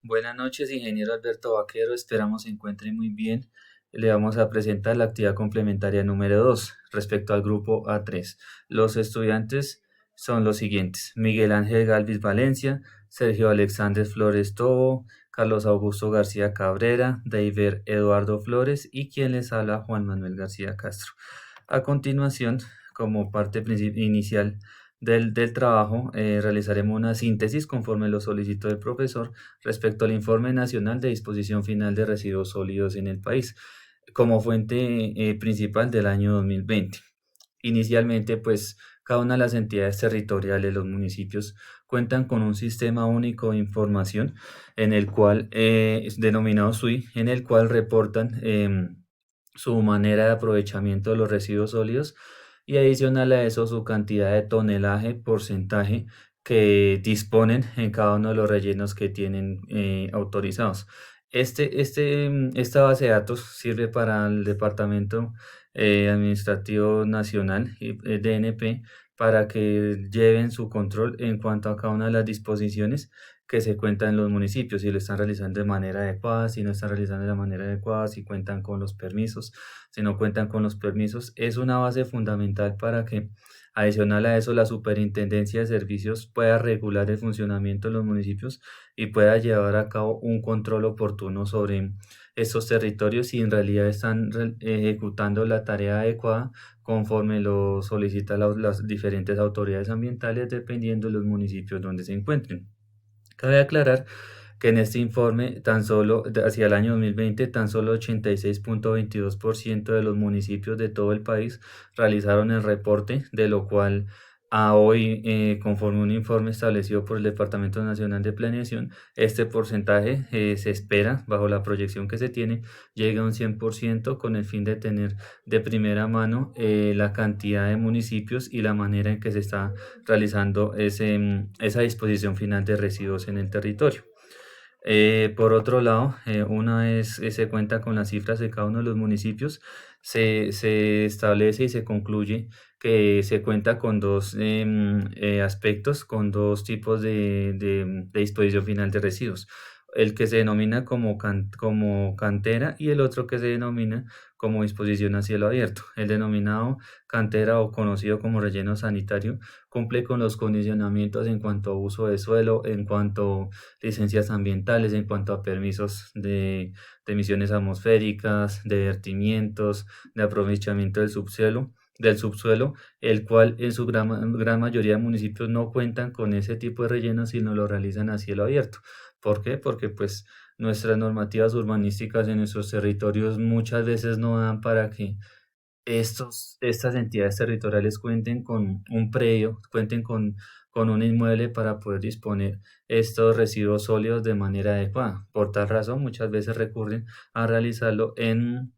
Buenas noches, ingeniero Alberto Vaquero. Esperamos se encuentre muy bien. Le vamos a presentar la actividad complementaria número 2 respecto al grupo A3. Los estudiantes son los siguientes: Miguel Ángel Galvis Valencia, Sergio Alexander Flores Tobo, Carlos Augusto García Cabrera, Deiver Eduardo Flores y quien les habla, Juan Manuel García Castro. A continuación, como parte inicial del trabajo, realizaremos una síntesis conforme lo solicitó el profesor respecto al Informe Nacional de Disposición Final de Residuos Sólidos en el país, como fuente principal del año 2020. Inicialmente, pues cada una de las entidades territoriales, los municipios, cuentan con un sistema único de información en el cual es denominado SUI, en el cual reportan su manera de aprovechamiento de los residuos sólidos y adicional a eso su cantidad de tonelaje, porcentaje que disponen en cada uno de los rellenos que tienen autorizados. Esta base de datos sirve para el Departamento Administrativo Nacional, DNP, para que lleven su control en cuanto a cada una de las disposiciones que se cuentan en los municipios, si lo están realizando de manera adecuada, si no están realizando de la manera adecuada, si cuentan con los permisos, si no cuentan con los permisos. Es una base fundamental para que, adicional a eso, la Superintendencia de Servicios pueda regular el funcionamiento de los municipios y pueda llevar a cabo un control oportuno sobre estos territorios si en realidad están ejecutando la tarea adecuada conforme lo solicitan las diferentes autoridades ambientales dependiendo de los municipios donde se encuentren. Cabe aclarar que en este informe, hacia el año 2020, tan solo 86,22% de los municipios de todo el país realizaron el reporte, de lo cual a hoy, conforme un informe establecido por el Departamento Nacional de Planeación, este porcentaje se espera, bajo la proyección que se tiene, llegue a un 100% con el fin de tener de primera mano la cantidad de municipios y la manera en que se está realizando esa disposición final de residuos en el territorio. Por otro lado, una vez se cuenta con las cifras de cada uno de los municipios, se establece y se concluye que se cuenta con dos aspectos, con dos tipos de disposición final de residuos. El que se denomina como cantera y el otro que se denomina como disposición a cielo abierto. El denominado cantera o conocido como relleno sanitario cumple con los condicionamientos en cuanto a uso de suelo, en cuanto licencias ambientales, en cuanto a permisos de emisiones atmosféricas, de vertimientos, de aprovechamiento del subsuelo, el cual en su gran mayoría de municipios no cuentan con ese tipo de relleno, sino lo realizan a cielo abierto. ¿Por qué? Porque pues nuestras normativas urbanísticas en nuestros territorios muchas veces no dan para que estas entidades territoriales cuenten con un predio, cuenten con un inmueble para poder disponer estos residuos sólidos de manera adecuada. Por tal razón, muchas veces recurren a realizarlo en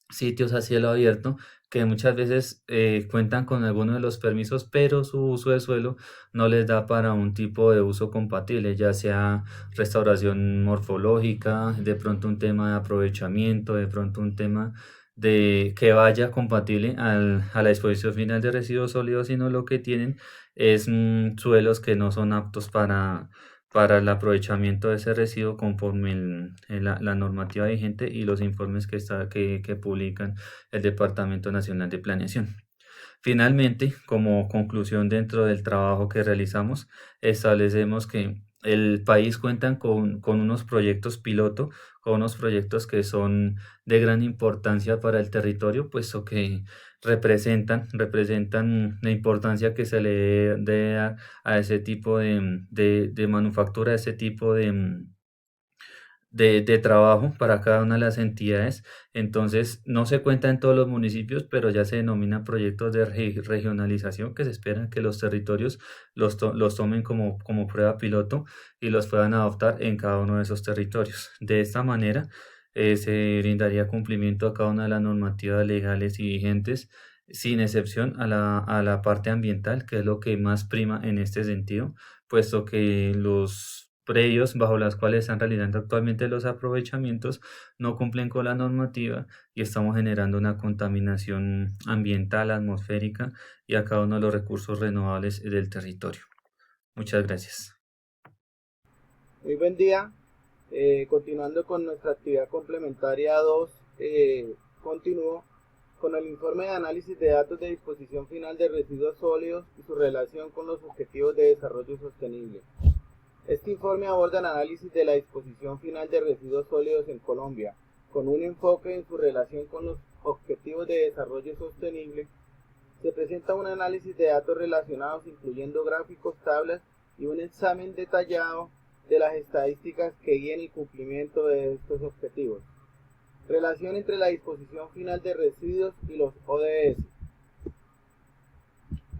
sitios a cielo abierto que muchas veces cuentan con algunos de los permisos, pero su uso de suelo no les da para un tipo de uso compatible, ya sea restauración morfológica, de pronto un tema de aprovechamiento, de pronto un tema de que vaya compatible a la disposición final de residuos sólidos, sino lo que tienen es suelos que no son aptos para el aprovechamiento de ese residuo conforme la normativa vigente y los informes que publican el Departamento Nacional de Planeación. Finalmente, como conclusión dentro del trabajo que realizamos, establecemos que el país cuenta con unos proyectos piloto, con unos proyectos que son de gran importancia para el territorio, puesto que representan la importancia que se le debe dar a ese tipo de manufactura, a ese tipo de trabajo para cada una de las entidades. Entonces, no se cuenta en todos los municipios, pero ya se denomina proyectos de regionalización que se espera que los territorios los tomen como prueba piloto y los puedan adoptar en cada uno de esos territorios. De esta manera, se brindaría cumplimiento a cada una de las normativas legales y vigentes, sin excepción a la parte ambiental, que es lo que más prima en este sentido, puesto que los predios bajo las cuales están realizando actualmente los aprovechamientos no cumplen con la normativa y estamos generando una contaminación ambiental, atmosférica y a cada uno de los recursos renovables del territorio. Muchas gracias. Muy buen día. Continuando con nuestra actividad complementaria 2, continúo con el informe de análisis de datos de disposición final de residuos sólidos y su relación con los objetivos de desarrollo sostenible. Este informe aborda el análisis de la disposición final de residuos sólidos en Colombia, con un enfoque en su relación con los objetivos de desarrollo sostenible. Se presenta un análisis de datos relacionados, incluyendo gráficos, tablas y un examen detallado de las estadísticas que guían el cumplimiento de estos objetivos. Relación entre la disposición final de residuos y los ODS.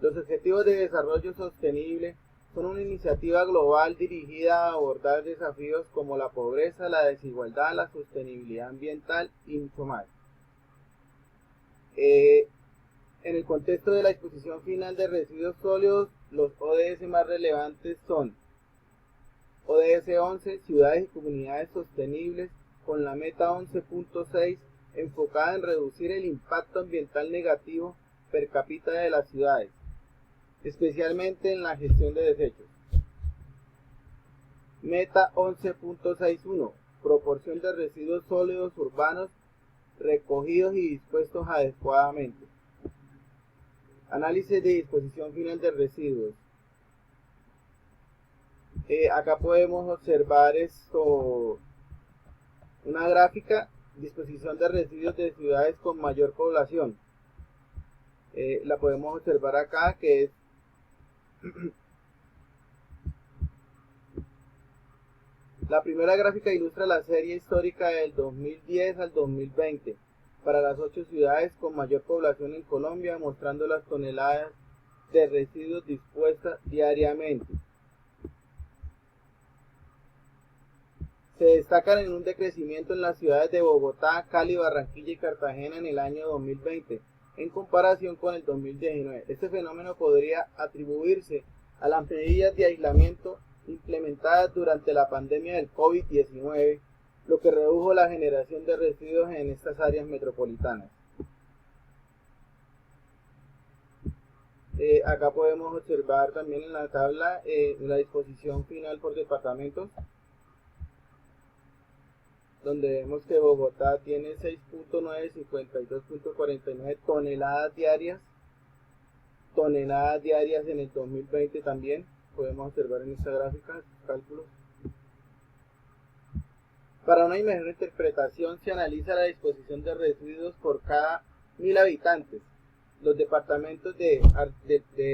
Los Objetivos de Desarrollo Sostenible son una iniciativa global dirigida a abordar desafíos como la pobreza, la desigualdad, la sostenibilidad ambiental y mucho más. En el contexto de la disposición final de residuos sólidos, los ODS más relevantes son ODS 11, Ciudades y Comunidades Sostenibles, con la meta 11.6 enfocada en reducir el impacto ambiental negativo per cápita de las ciudades, especialmente en la gestión de desechos. Meta 11.61, proporción de residuos sólidos urbanos recogidos y dispuestos adecuadamente. Análisis de disposición final de residuos. Acá podemos observar una gráfica, disposición de residuos de ciudades con mayor población. La podemos observar acá, que es la primera gráfica ilustra la serie histórica del 2010 al 2020 para las 8 ciudades con mayor población en Colombia, mostrando las toneladas de residuos dispuestas diariamente. Se destacan en un decrecimiento en las ciudades de Bogotá, Cali, Barranquilla y Cartagena en el año 2020, en comparación con el 2019. Este fenómeno podría atribuirse a las medidas de aislamiento implementadas durante la pandemia del COVID-19, lo que redujo la generación de residuos en estas áreas metropolitanas. Acá podemos observar también en la tabla la disposición final por departamentos, donde vemos que Bogotá tiene 6.9, 52.49 toneladas diarias en el 2020 también, podemos observar en esta gráfica sus cálculos. Para una mejor interpretación se analiza la disposición de residuos por cada 1000 habitantes. Los departamentos de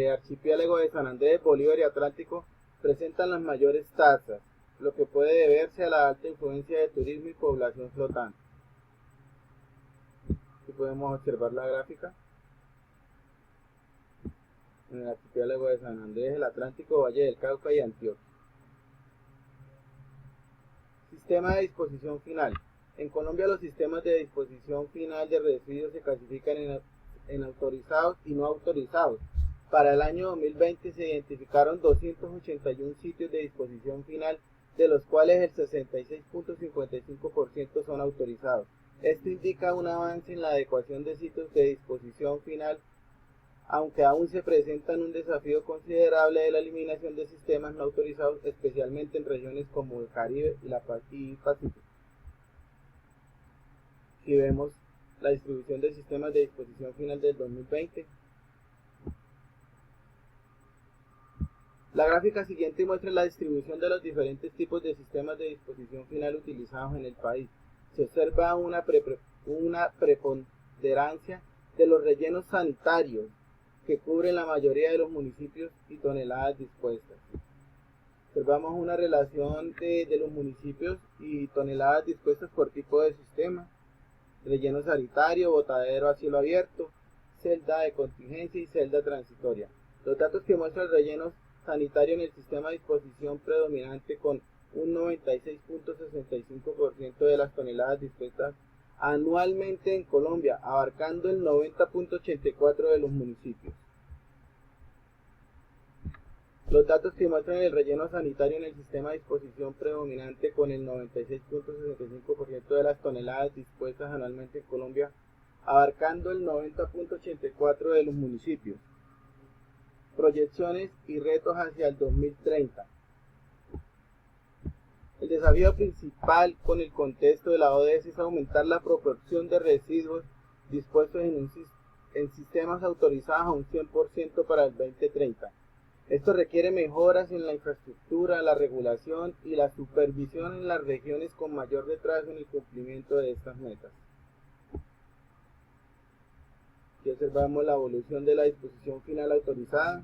Archipiélago de San Andrés, Bolívar y Atlántico presentan las mayores tasas, lo que puede deberse a la alta influencia de turismo y población flotante. Aquí podemos observar la gráfica. En el archipiélago de San Andrés, el Atlántico, Valle del Cauca y Antioquia. Sistema de disposición final. En Colombia los sistemas de disposición final de residuos se clasifican en autorizados y no autorizados. Para el año 2020 se identificaron 281 sitios de disposición final, de los cuales el 66.55% son autorizados. Esto indica un avance en la adecuación de sitios de disposición final, aunque aún se presenta un desafío considerable de la eliminación de sistemas no autorizados, especialmente en regiones como el Caribe y Pacífico. Si vemos la distribución de sistemas de disposición final del 2020, la gráfica siguiente muestra la distribución de los diferentes tipos de sistemas de disposición final utilizados en el país. Se observa una preponderancia de los rellenos sanitarios, que cubren la mayoría de los municipios y toneladas dispuestas. Observamos una relación de los municipios y toneladas dispuestas por tipo de sistema: relleno sanitario, botadero a cielo abierto, celda de contingencia y celda transitoria. Los datos que muestra el relleno sanitario en el sistema de disposición predominante, con un 96.65% de las toneladas dispuestas anualmente en Colombia, abarcando el 90.84% de los municipios. Los datos que muestran el relleno sanitario en el sistema de disposición predominante, con el 96.65% de las toneladas dispuestas anualmente en Colombia, abarcando el 90.84% de los municipios. Proyecciones y retos hacia el 2030. El desafío principal con el contexto de la ODS es aumentar la proporción de residuos dispuestos en sistemas autorizados a un 100% para el 2030. Esto requiere mejoras en la infraestructura, la regulación y la supervisión en las regiones con mayor retraso en el cumplimiento de estas metas. Aquí observamos la evolución de la disposición final autorizada.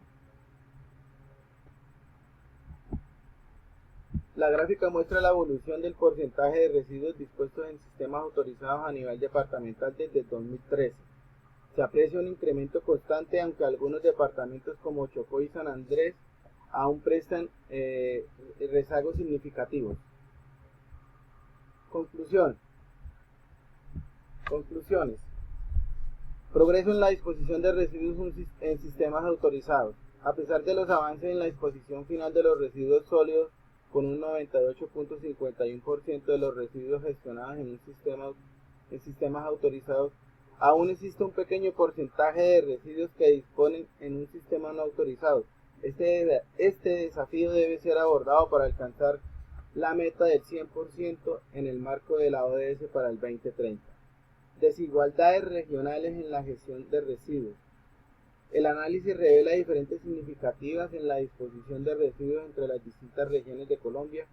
La gráfica muestra la evolución del porcentaje de residuos dispuestos en sistemas autorizados a nivel departamental desde 2013. Se aprecia un incremento constante, aunque algunos departamentos como Chocó y San Andrés aún prestan rezagos significativos. Conclusiones. Progreso en la disposición de residuos en sistemas autorizados. A pesar de los avances en la disposición final de los residuos sólidos, con un 98.51% de los residuos gestionados en sistemas autorizados, aún existe un pequeño porcentaje de residuos que disponen en un sistema no autorizado. Este desafío debe ser abordado para alcanzar la meta del 100% en el marco de la ODS para el 2030. Desigualdades regionales en la gestión de residuos. El análisis revela diferencias significativas en la disposición de residuos entre las distintas regiones de Colombia,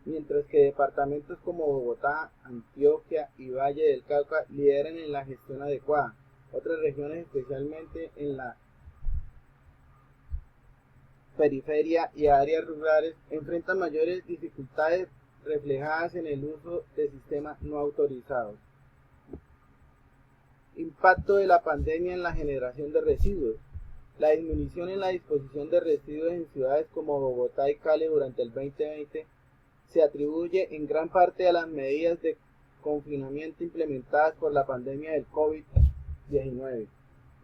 mientras que departamentos como Bogotá, Antioquia y Valle del Cauca lideran en la gestión adecuada. Otras regiones, especialmente en la periferia y áreas rurales, enfrentan mayores dificultades reflejadas en el uso de sistemas no autorizados. Impacto de la pandemia en la generación de residuos. La disminución en la disposición de residuos en ciudades como Bogotá y Cali durante el 2020 se atribuye en gran parte a las medidas de confinamiento implementadas por la pandemia del COVID-19,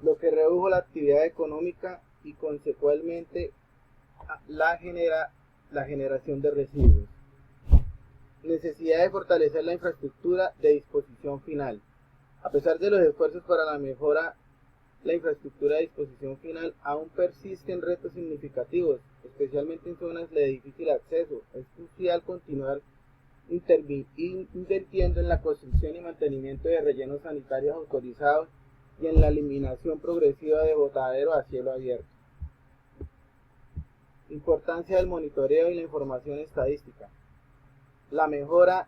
lo que redujo la actividad económica y consecuentemente la generación de residuos. Necesidad de fortalecer la infraestructura de disposición final. A pesar de los esfuerzos para la mejora la infraestructura de disposición final, aún persisten retos significativos, especialmente en zonas de difícil acceso. Es crucial continuar invirtiendo en la construcción y mantenimiento de rellenos sanitarios autorizados y en la eliminación progresiva de botaderos a cielo abierto. Importancia del monitoreo y la información estadística. La mejora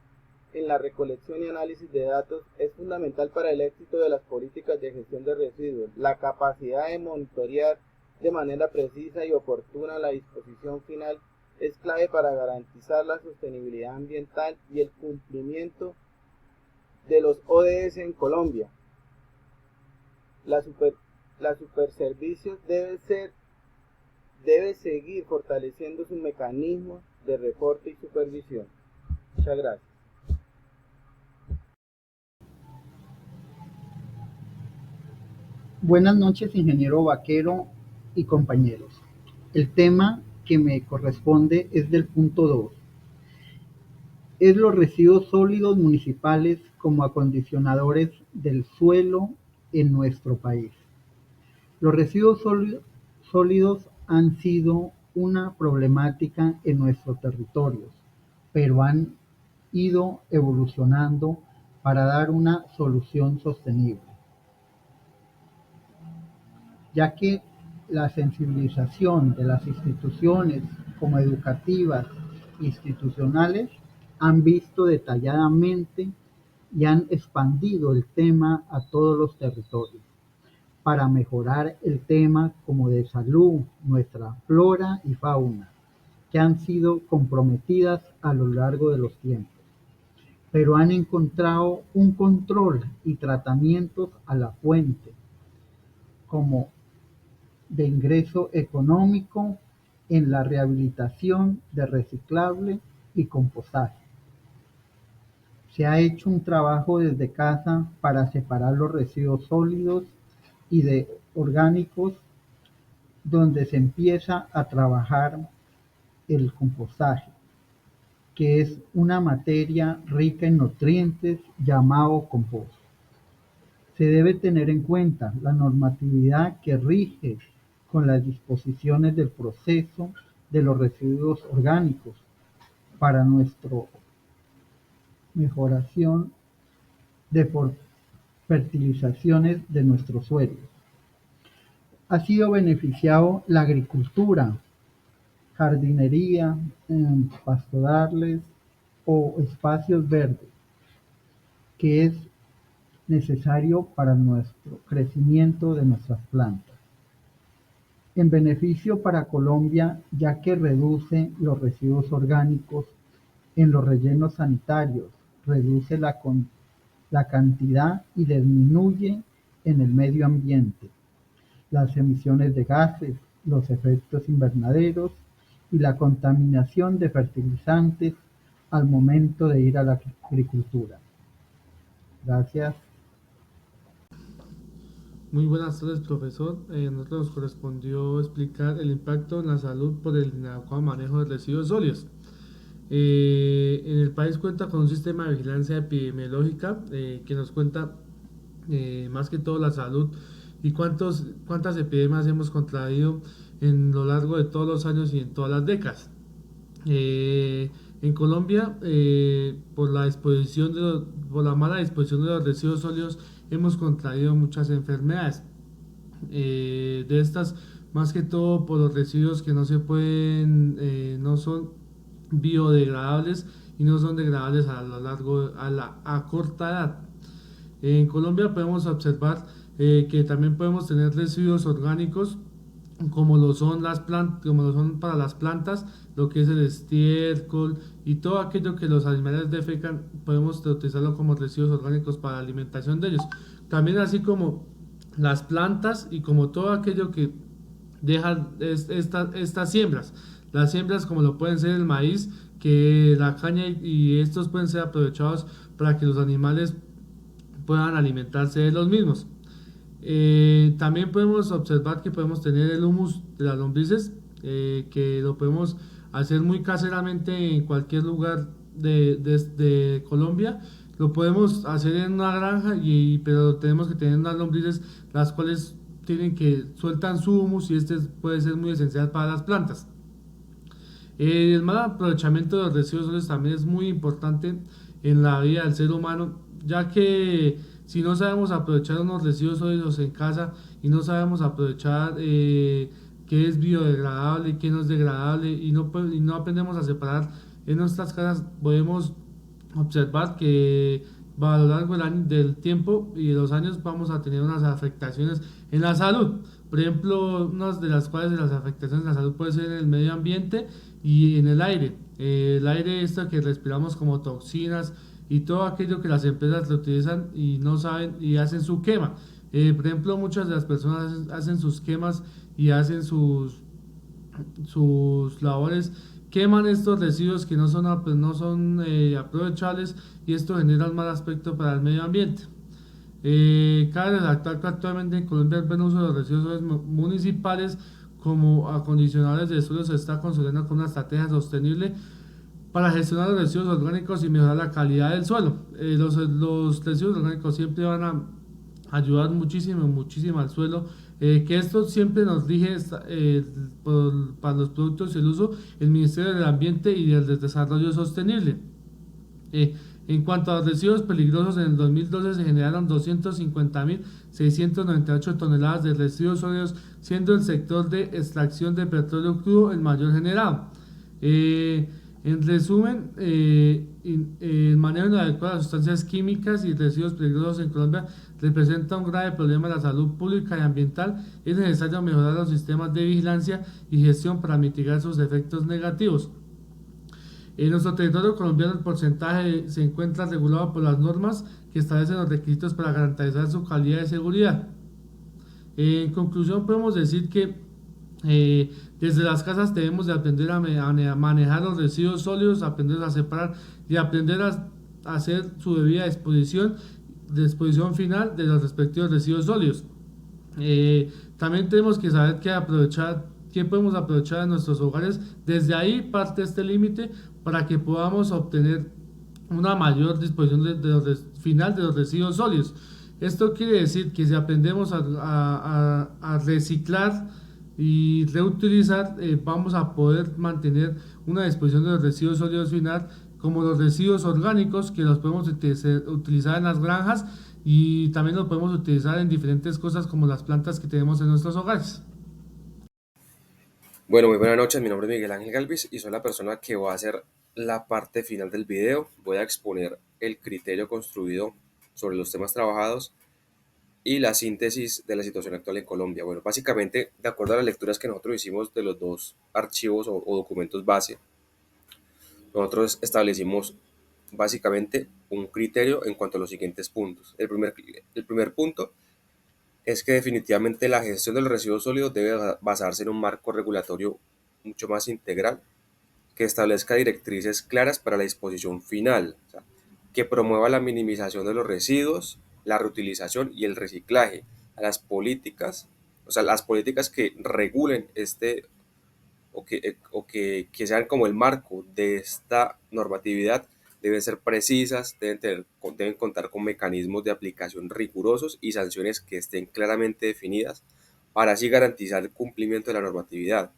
en la recolección y análisis de datos es fundamental para el éxito de las políticas de gestión de residuos. La capacidad de monitorear de manera precisa y oportuna la disposición final es clave para garantizar la sostenibilidad ambiental y el cumplimiento de los ODS en Colombia. La Superservicios debe seguir fortaleciendo sus mecanismos de reporte y supervisión. Muchas gracias. Buenas noches, ingeniero Vaquero y compañeros. El tema que me corresponde es del punto 2. Es los residuos sólidos municipales como acondicionadores del suelo en nuestro país. Los residuos sólidos han sido una problemática en nuestros territorios, pero han ido evolucionando para dar una solución sostenible, ya que la sensibilización de las instituciones como educativas, institucionales, han visto detalladamente y han expandido el tema a todos los territorios para mejorar el tema como de salud, nuestra flora y fauna, que han sido comprometidas a lo largo de los tiempos, pero han encontrado un control y tratamientos a la fuente, como de ingreso económico en la rehabilitación de reciclable y compostaje. Se ha hecho un trabajo desde casa para separar los residuos sólidos y de orgánicos, donde se empieza a trabajar el compostaje, que es una materia rica en nutrientes llamado compost. Se debe tener en cuenta la normatividad que rige con las disposiciones del proceso de los residuos orgánicos, para nuestra mejoración de fertilizaciones de nuestros suelos. Ha sido beneficiado la agricultura, jardinería, pastorales o espacios verdes, que es necesario para nuestro crecimiento de nuestras plantas. En beneficio para Colombia, ya que reduce los residuos orgánicos en los rellenos sanitarios, reduce la cantidad y disminuye en el medio ambiente las emisiones de gases, los efectos invernaderos y la contaminación de fertilizantes al momento de ir a la agricultura. Gracias. Muy buenas tardes, profesor. Nosotros nos correspondió explicar el impacto en la salud por el inadecuado manejo de residuos sólidos. En el país cuenta con un sistema de vigilancia epidemiológica que nos cuenta más que todo la salud y cuántas epidemias hemos contraído en lo largo de todos los años y en todas las décadas. En Colombia, por la mala disposición de los residuos sólidos, hemos contraído muchas enfermedades. De estas, más que todo por los residuos que no se pueden, no son biodegradables y no son degradables a corta edad. En Colombia podemos observar que también podemos tener residuos orgánicos como lo son para las plantas, lo que es el estiércol y todo aquello que los animales defecan, podemos utilizarlo como residuos orgánicos para la alimentación de ellos. También así como las plantas y como todo aquello que dejan estas siembras. Las siembras como lo pueden ser el maíz, que la caña y estos pueden ser aprovechados para que los animales puedan alimentarse de los mismos. También podemos observar que podemos tener el humus de las lombrices, que lo podemos hacer muy caseramente en cualquier lugar de Colombia. Lo podemos hacer en una granja, pero tenemos que tener unas lombrices las cuales sueltan su humus y este puede ser muy esencial para las plantas. El mal aprovechamiento de los residuos sólidos también es muy importante en la vida del ser humano, ya que si no sabemos aprovechar unos residuos sólidos en casa y no sabemos aprovechar qué es biodegradable y qué no es degradable y no aprendemos a separar en nuestras casas, podemos observar que a lo largo del tiempo y de los años vamos a tener unas afectaciones en la salud. Por ejemplo, una de las cuales de las afectaciones en la salud puede ser en el medio ambiente y en el aire. El aire que respiramos como toxinas y todo aquello que las empresas reutilizan y no saben y hacen su quema. Por ejemplo, muchas de las personas hacen sus quemas y hacen sus labores, queman estos residuos que no son aprovechables y esto genera un mal aspecto para el medio ambiente. Cabe resaltar que actualmente en Colombia el buen uso de los residuos municipales como acondicionadores de suelo se está consolidando con una estrategia sostenible para gestionar los residuos orgánicos y mejorar la calidad del suelo. Los residuos orgánicos siempre van a ayudar muchísimo al suelo, que esto siempre nos rige para los productos y el uso el Ministerio del Ambiente y del Desarrollo Sostenible. En cuanto a los residuos peligrosos, en el 2012 se generaron 250.698 toneladas de residuos sólidos, siendo el sector de extracción de petróleo crudo el mayor generado. En resumen, el manejo inadecuado de sustancias químicas y residuos peligrosos en Colombia representa un grave problema de la salud pública y ambiental. Es necesario mejorar los sistemas de vigilancia y gestión para mitigar sus efectos negativos. En nuestro territorio colombiano el porcentaje se encuentra regulado por las normas que establecen los requisitos para garantizar su calidad y seguridad. En conclusión, podemos decir que desde las casas debemos de aprender a manejar los residuos sólidos, aprender a separar y aprender a hacer su debida disposición final de los respectivos residuos sólidos. También tenemos que saber qué podemos aprovechar en nuestros hogares. Desde ahí parte este límite para que podamos obtener una mayor disposición final de los residuos sólidos. Esto quiere decir que si aprendemos a reciclar y reutilizar, vamos a poder mantener una disposición de los residuos sólidos final como los residuos orgánicos que los podemos utilizar en las granjas y también los podemos utilizar en diferentes cosas como las plantas que tenemos en nuestros hogares. Bueno, muy buenas noches, mi nombre es Miguel Ángel Galvis y soy la persona que va a hacer la parte final del video. Voy a exponer el criterio construido sobre los temas trabajados y la síntesis de la situación actual en Colombia. Bueno, básicamente, de acuerdo a las lecturas que nosotros hicimos de los dos archivos o documentos base, nosotros establecimos básicamente un criterio en cuanto a los siguientes puntos. El primer punto es que definitivamente la gestión de los residuos sólidos debe basarse en un marco regulatorio mucho más integral que establezca directrices claras para la disposición final, o sea, que promueva la minimización de los residuos, la reutilización y el reciclaje, a las políticas, o sea, las políticas que regulen que sean como el marco de esta normatividad deben ser precisas, deben contar con mecanismos de aplicación rigurosos y sanciones que estén claramente definidas para así garantizar el cumplimiento de la normatividad.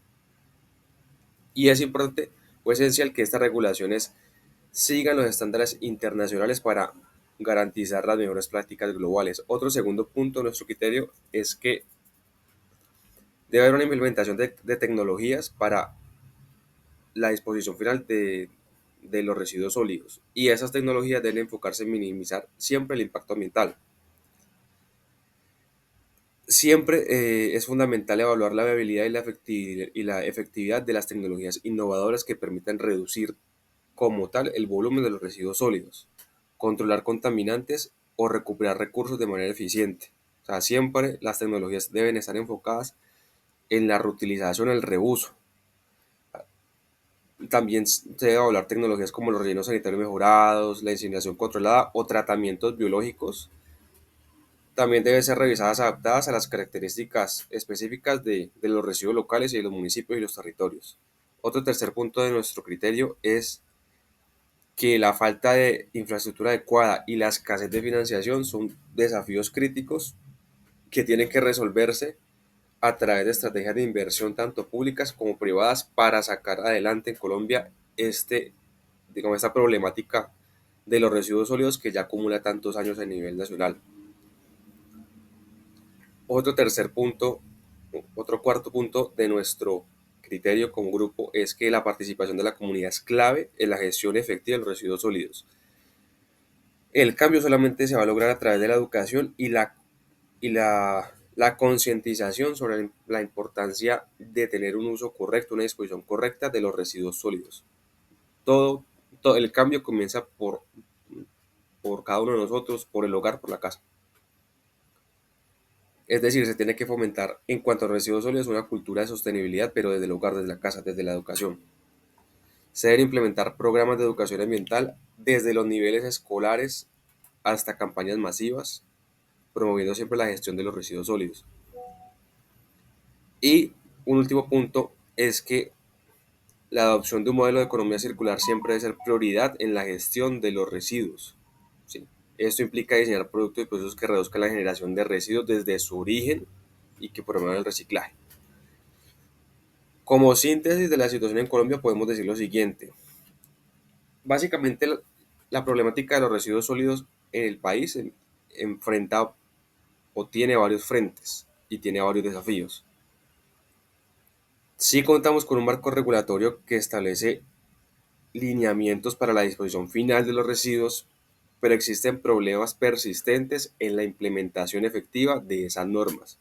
Y es importante o esencial que estas regulaciones sigan los estándares internacionales para garantizar las mejores prácticas globales. Otro segundo punto de nuestro criterio es que debe haber una implementación de tecnologías para la disposición final de los residuos sólidos y esas tecnologías deben enfocarse en minimizar siempre el impacto ambiental. Siempre es fundamental evaluar la viabilidad y la efectividad de las tecnologías innovadoras que permitan reducir como tal el volumen de los residuos sólidos, controlar contaminantes o recuperar recursos de manera eficiente. O sea, siempre las tecnologías deben estar enfocadas en la reutilización, el reuso. También se debe evaluar tecnologías como los rellenos sanitarios mejorados, la incineración controlada o tratamientos biológicos. También deben ser revisadas adaptadas a las características específicas de los residuos locales y de los municipios y los territorios. Otro tercer punto de nuestro criterio es que la falta de infraestructura adecuada y la escasez de financiación son desafíos críticos que tienen que resolverse a través de estrategias de inversión tanto públicas como privadas para sacar adelante en Colombia esta problemática de los residuos sólidos que ya acumula tantos años a nivel nacional. Otro cuarto punto de nuestro criterio como grupo es que la participación de la comunidad es clave en la gestión efectiva de los residuos sólidos. El cambio solamente se va a lograr a través de la educación y la concientización sobre la importancia de tener un uso correcto, una disposición correcta de los residuos sólidos. Todo el cambio comienza por cada uno de nosotros, por el hogar, por la casa. Es decir, se tiene que fomentar en cuanto a residuos sólidos una cultura de sostenibilidad, pero desde el hogar, desde la casa, desde la educación. Se deben implementar programas de educación ambiental desde los niveles escolares hasta campañas masivas, promoviendo siempre la gestión de los residuos sólidos. Y un último punto es que la adopción de un modelo de economía circular siempre debe ser prioridad en la gestión de los residuos. ¿Sí? Esto implica diseñar productos y procesos que reduzcan la generación de residuos desde su origen y que promuevan el reciclaje. Como síntesis de la situación en Colombia podemos decir lo siguiente. Básicamente la problemática de los residuos sólidos en el país enfrenta o tiene varios frentes y tiene varios desafíos. Sí contamos con un marco regulatorio que establece lineamientos para la disposición final de los residuos, pero existen problemas persistentes en la implementación efectiva de esas normas.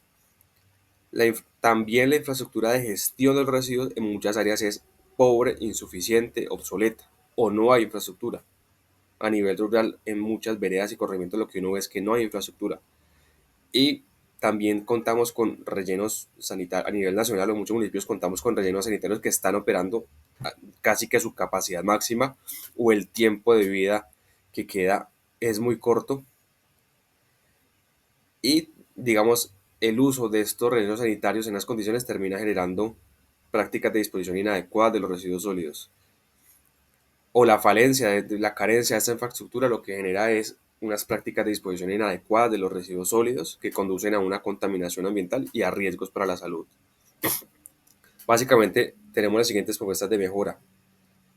También la infraestructura de gestión de los residuos en muchas áreas es pobre, insuficiente, obsoleta o no hay infraestructura. A nivel rural, en muchas veredas y corregimientos lo que uno ve es que no hay infraestructura. Y también contamos con rellenos sanitarios, a nivel nacional, en muchos municipios contamos con rellenos sanitarios que están operando casi que su capacidad máxima o el tiempo de vida que queda es muy corto. Y digamos, el uso de estos rellenos sanitarios en las condiciones termina generando prácticas de disposición inadecuadas de los residuos sólidos. O la falencia, la carencia de esta infraestructura lo que genera es unas prácticas de disposición inadecuadas de los residuos sólidos que conducen a una contaminación ambiental y a riesgos para la salud. Básicamente tenemos las siguientes propuestas de mejora.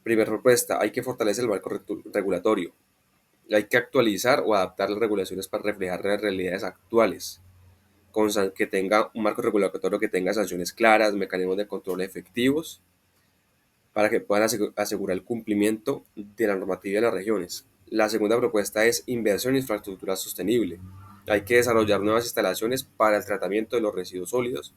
Primera propuesta, hay que fortalecer el marco regulatorio. Hay que actualizar o adaptar las regulaciones para reflejar las realidades actuales, que tenga un marco regulatorio que tenga sanciones claras, mecanismos de control efectivos, para que puedan asegurar el cumplimiento de la normativa de las regiones. La segunda propuesta es inversión en infraestructura sostenible. Hay que desarrollar nuevas instalaciones para el tratamiento de los residuos sólidos,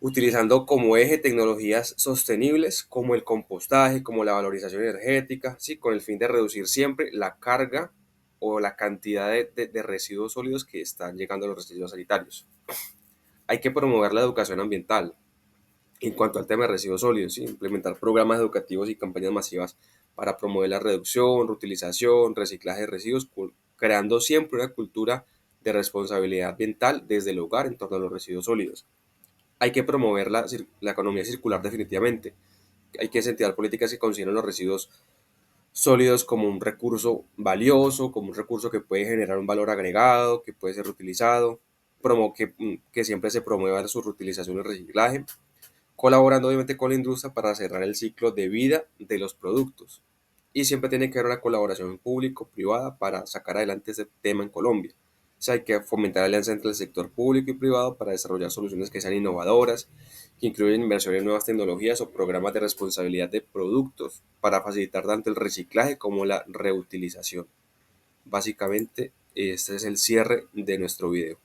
utilizando como eje tecnologías sostenibles como el compostaje, como la valorización energética, ¿sí? Con el fin de reducir siempre la carga o la cantidad de residuos sólidos que están llegando a los residuos sanitarios. Hay que promover la educación ambiental. En cuanto al tema de residuos sólidos, ¿sí? Implementar programas educativos y campañas masivas para promover la reducción, reutilización, reciclaje de residuos, creando siempre una cultura de responsabilidad ambiental desde el hogar en torno a los residuos sólidos. Hay que promover la economía circular definitivamente. Hay que incentivar políticas que consideren los residuos sólidos como un recurso valioso, como un recurso que puede generar un valor agregado, que puede ser reutilizado, que siempre se promueva su reutilización y reciclaje, colaborando obviamente con la industria para cerrar el ciclo de vida de los productos. Y siempre tiene que haber una colaboración público-privada para sacar adelante este tema en Colombia. O sea, hay que fomentar alianzas entre el sector público y privado para desarrollar soluciones que sean innovadoras, que incluyen inversión en nuevas tecnologías o programas de responsabilidad de productos para facilitar tanto el reciclaje como la reutilización. Básicamente, este es el cierre de nuestro video.